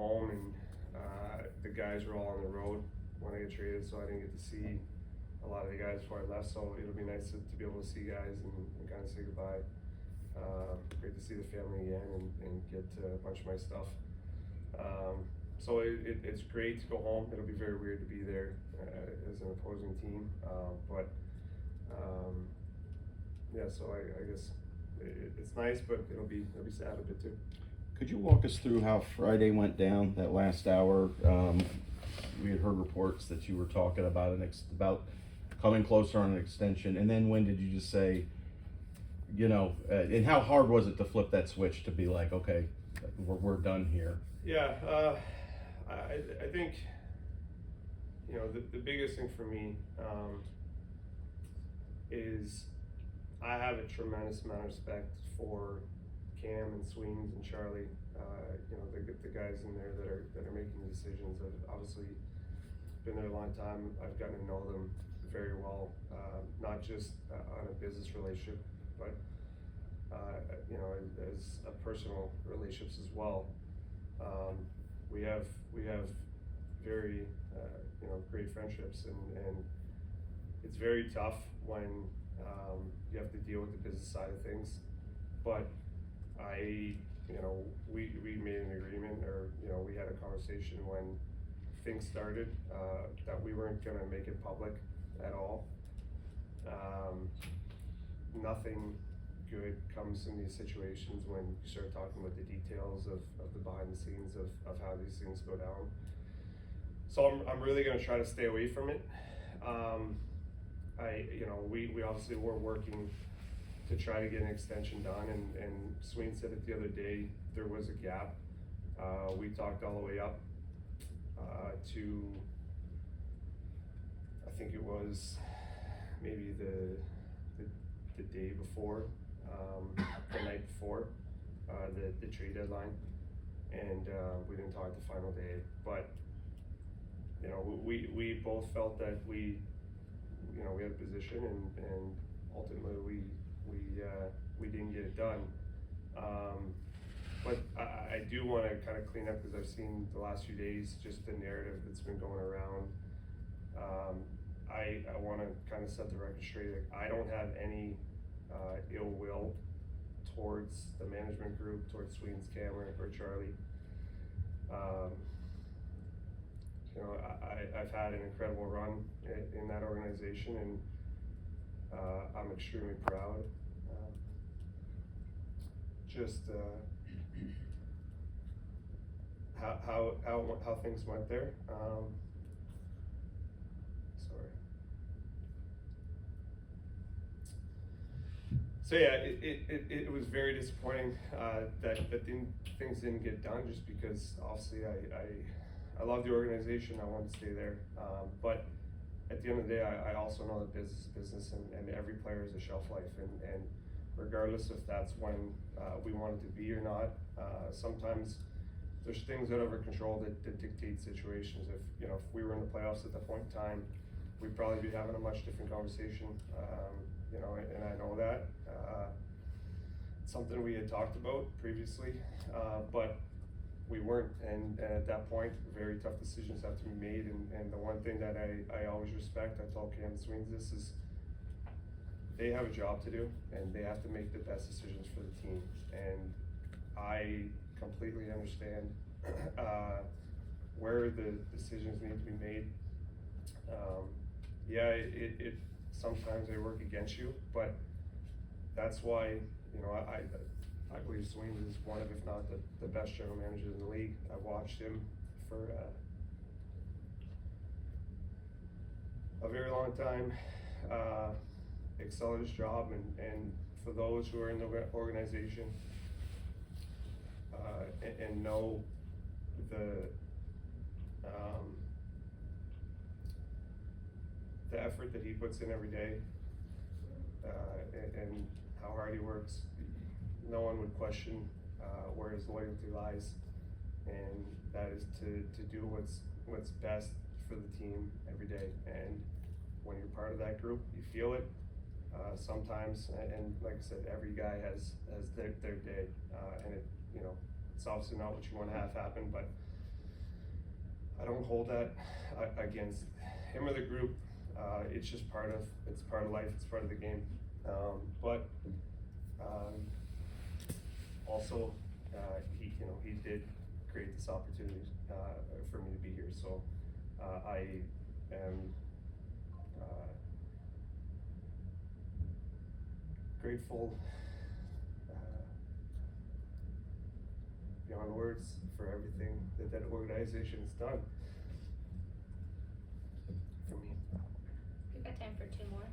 home, and the guys were all on the road when I got traded, so I didn't get to see a lot of the guys before I left. So it'll be nice to be able to see guys and kind of say goodbye. Great to see the family again and get a bunch of my stuff. So it's great to go home. It'll be very weird to be there as an opposing team, but yeah. So I guess it's nice, but it'll be sad a bit too. Could you walk us through how Friday went down, that last hour? We had heard reports that you were talking about about coming closer on an extension, and then when did you just say, and how hard was it to flip that switch to be like, okay, we're done here? Yeah, I think the biggest thing for me is I have a tremendous amount of respect for Cam and Sweens and Charlie, the guys in there that are making decisions. I've obviously been there a long time. I've gotten to know them very well, not just on a business relationship, but as a personal relationships as well. We have very great friendships, and it's very tough when you have to deal with the business side of things. But we made an agreement, or we had a conversation when things started that we weren't gonna make it public at all. Nothing good comes in these situations when you start talking about the details of the behind the scenes of how these things go down. So I'm really gonna try to stay away from it. We obviously were working to try to get an extension done, and Swain said it the other day, there was a gap. We talked all the way up to, I think it was maybe the day before, the night before the trade deadline, and we didn't talk the final day. But we both felt that we had a position, and ultimately we didn't get it done. But I do want to kind of clean up, because I've seen the last few days just the narrative that's been going around. I want to kind of set the record straight. I don't have any ill will towards the management group, towards Sweens, Cameron, or Charlie. I've had an incredible run in that organization, and I'm extremely proud. Just how things went there. Sorry. So yeah, it was very disappointing that things didn't get done, just because obviously I love the organization. I want to stay there, but at the end of the day, I also know that business is business, and every player has a shelf life, and regardless if that's when we want it to be or not, sometimes there's things out of our control that dictate situations. If we were in the playoffs at that point in time, we'd probably be having a much different conversation, and I know that. It's something we had talked about previously, but we weren't, and at that point, very tough decisions have to be made, and the one thing that I always respect, I told Cam Sweens this, is they have a job to do, and they have to make the best decisions for the team, and I completely understand where the decisions need to be made. It sometimes they work against you, but that's why I believe Sweens is one of, if not the best general managers in the league. I watched him for a very long time, excel at his job, and for those who are in the organization and know the effort that he puts in every day, and how hard he works, no one would question where his loyalty lies, and that is to do what's best for the team every day. And when you're part of that group, you feel it sometimes, and like I said, every guy has their day, and it's obviously not what you want to have happen, but I don't hold that against him or the group. It's just it's part of life, it's part of the game. But also, he did create this opportunity for me to be here. So I am grateful beyond words for everything that organization has done for me. We've got time for two more.